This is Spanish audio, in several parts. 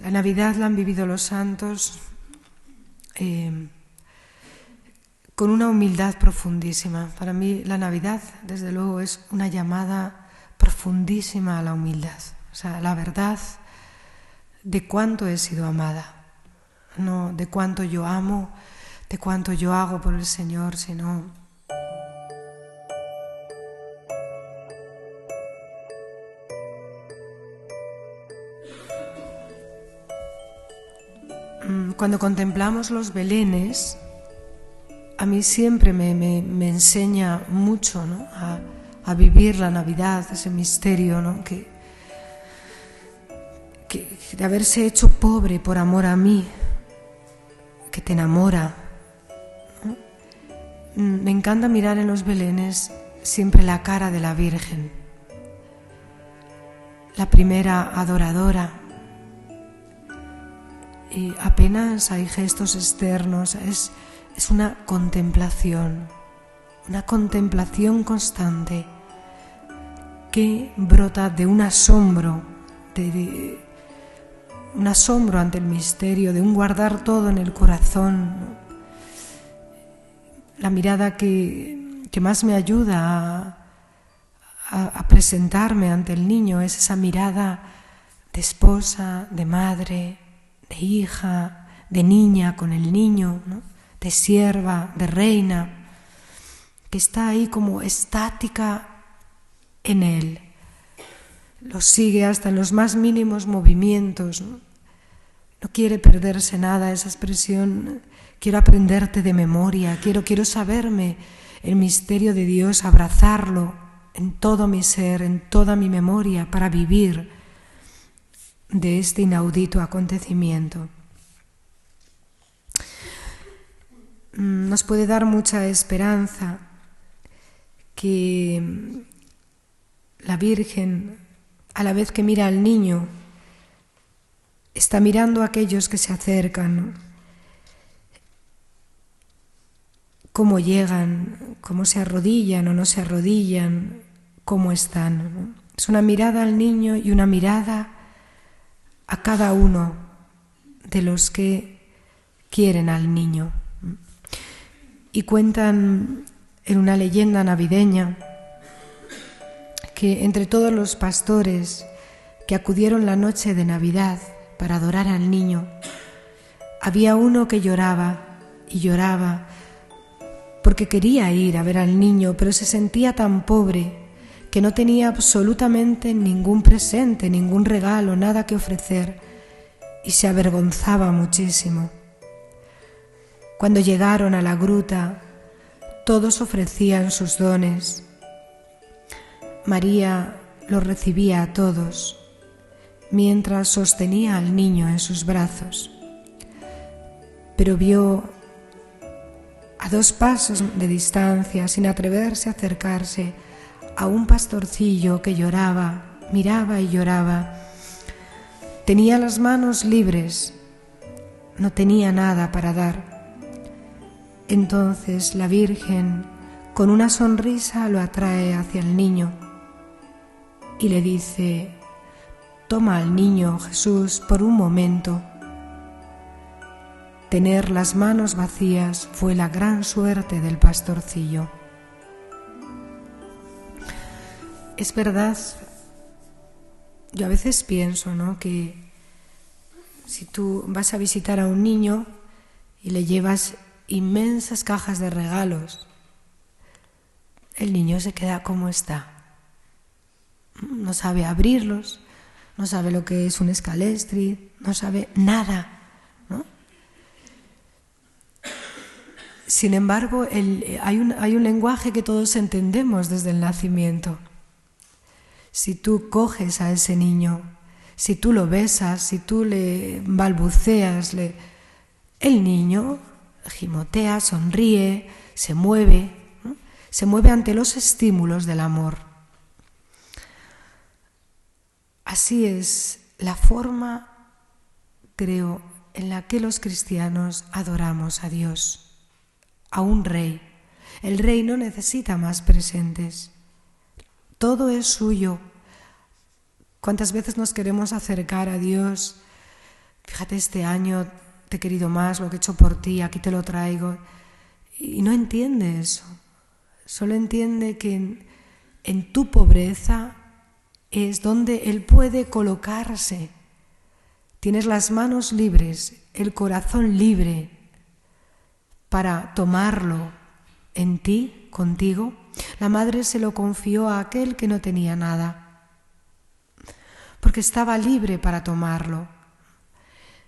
La Navidad la han vivido los santos con una humildad profundísima. Para mí la Navidad, desde luego, es una llamada profundísima a la humildad. O sea, la verdad de cuánto he sido amada, no de cuánto yo amo, de cuánto yo hago por el Señor, sino cuando contemplamos los belenes, a mí siempre me enseña mucho, ¿no? a vivir la Navidad, ese misterio, ¿no? que de haberse hecho pobre por amor a mí, que te enamora, ¿no? Me encanta mirar en los belenes siempre la cara de la Virgen, la primera adoradora, y apenas hay gestos externos, es una contemplación constante que brota de un asombro, un asombro ante el misterio, de un guardar todo en el corazón, ¿no? La mirada que más me ayuda a presentarme ante el niño es esa mirada de esposa, de madre, de hija, de niña con el niño, ¿no? De sierva, de reina, que está ahí como estática en él. Lo sigue hasta en los más mínimos movimientos, ¿no? No quiere perderse nada, esa expresión, quiero aprenderte de memoria, quiero saberme el misterio de Dios, abrazarlo en todo mi ser, en toda mi memoria, para vivir de este inaudito acontecimiento. Nos puede dar mucha esperanza que la Virgen, a la vez que mira al niño, está mirando a aquellos que se acercan, ¿no? Cómo llegan, cómo se arrodillan o no se arrodillan, cómo están, ¿no? Es una mirada al niño y una mirada a cada uno de los que quieren al niño. Y cuentan en una leyenda navideña que entre todos los pastores que acudieron la noche de Navidad para adorar al niño, había uno que lloraba y lloraba porque quería ir a ver al niño, pero se sentía tan pobre que no tenía absolutamente ningún presente, ningún regalo, nada que ofrecer, y se avergonzaba muchísimo. Cuando llegaron a la gruta, todos ofrecían sus dones. María los recibía a todos, mientras sostenía al niño en sus brazos. Pero vio a 2 pasos de distancia, sin atreverse a acercarse, a un pastorcillo que lloraba, miraba y lloraba. Tenía las manos libres, no tenía nada para dar. Entonces la Virgen, con una sonrisa, lo atrae hacia el niño y le dice: toma al niño, Jesús, por un momento. Tener las manos vacías fue la gran suerte del pastorcillo. Es verdad, yo a veces pienso, ¿no?, que si tú vas a visitar a un niño y le llevas inmensas cajas de regalos, el niño se queda como está. No sabe abrirlos, no sabe lo que es un escalestri, no sabe nada, ¿no? Sin embargo, hay un lenguaje que todos entendemos desde el nacimiento. Si tú coges a ese niño, si tú lo besas, si tú le balbuceas, el niño gimotea, sonríe, se mueve, ¿no? Se mueve ante los estímulos del amor. Así es la forma, creo, en la que los cristianos adoramos a Dios, a un rey. El rey no necesita más presentes. Todo es suyo. ¿Cuántas veces nos queremos acercar a Dios Fíjate, este año te he querido más, lo que he hecho por ti, aquí te lo traigo. Y no entiende eso. Solo entiende que en tu pobreza es donde Él puede colocarse. Tienes las manos libres, el corazón libre para tomarlo en ti, contigo. La madre se lo confió a aquel que no tenía nada, porque estaba libre para tomarlo.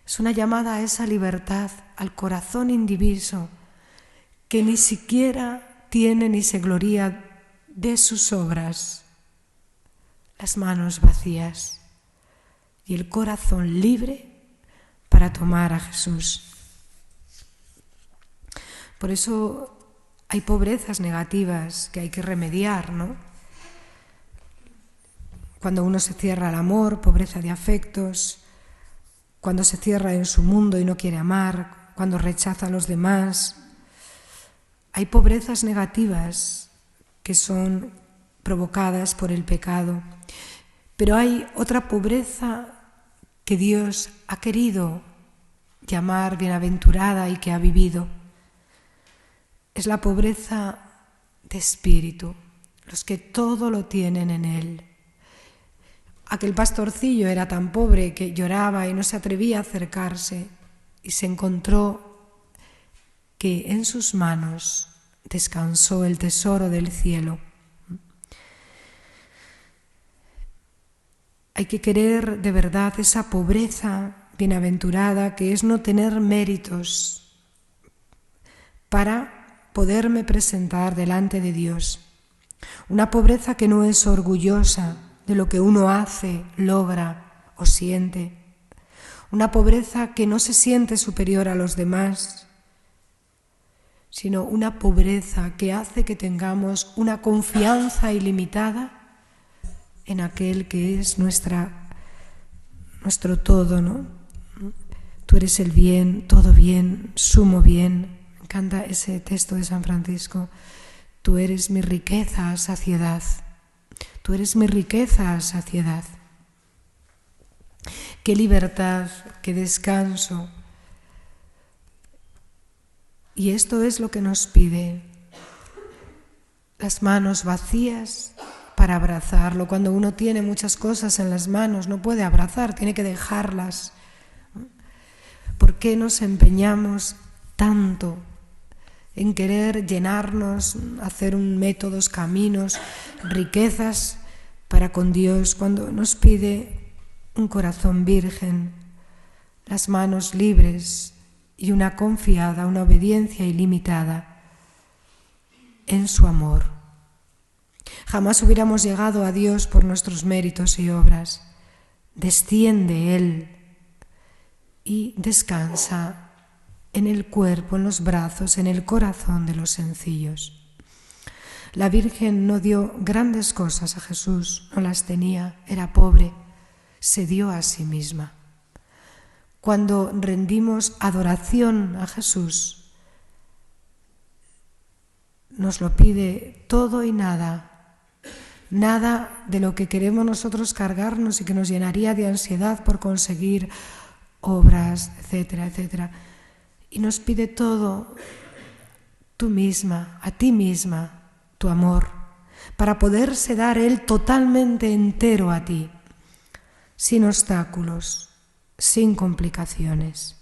Es una llamada a esa libertad, al corazón indiviso, que ni siquiera tiene ni se gloría de sus obras, las manos vacías y el corazón libre para tomar a Jesús. Por eso hay pobrezas negativas que hay que remediar, ¿no? Cuando uno se cierra al amor, pobreza de afectos, cuando se cierra en su mundo y no quiere amar, cuando rechaza a los demás. Hay pobrezas negativas que son provocadas por el pecado, pero hay otra pobreza que Dios ha querido llamar bienaventurada y que ha vivido. Es la pobreza de espíritu, los que todo lo tienen en Él. Aquel pastorcillo era tan pobre que lloraba y no se atrevía a acercarse y se encontró que en sus manos descansó el tesoro del cielo. Hay que querer de verdad esa pobreza bienaventurada que es no tener méritos para poderme presentar delante de Dios. Una pobreza que no es orgullosa de lo que uno hace, logra o siente. Una pobreza que no se siente superior a los demás, sino una pobreza que hace que tengamos una confianza ilimitada en aquel que es nuestro todo, ¿no? Tú eres el bien, todo bien, sumo bien. Me encanta ese texto de San Francisco. Tú eres mi riqueza, saciedad. Tú eres mi riqueza, saciedad. Qué libertad, qué descanso. Y esto es lo que nos pide. Las manos vacías para abrazarlo. Cuando uno tiene muchas cosas en las manos, no puede abrazar, tiene que dejarlas. ¿Por qué nos empeñamos tanto en querer llenarnos, hacer métodos, caminos, riquezas para con Dios, cuando nos pide un corazón virgen, las manos libres y una confiada, una obediencia ilimitada en su amor? Jamás hubiéramos llegado a Dios por nuestros méritos y obras. Desciende Él y descansa en el cuerpo, en los brazos, en el corazón de los sencillos. La Virgen no dio grandes cosas a Jesús, no las tenía, era pobre, se dio a sí misma. Cuando rendimos adoración a Jesús, nos lo pide todo y nada de lo que queremos nosotros cargarnos y que nos llenaría de ansiedad por conseguir obras, etcétera, etcétera. Y nos pide todo, tú misma, a ti misma, tu amor, para poderse dar Él totalmente entero a ti, sin obstáculos, sin complicaciones.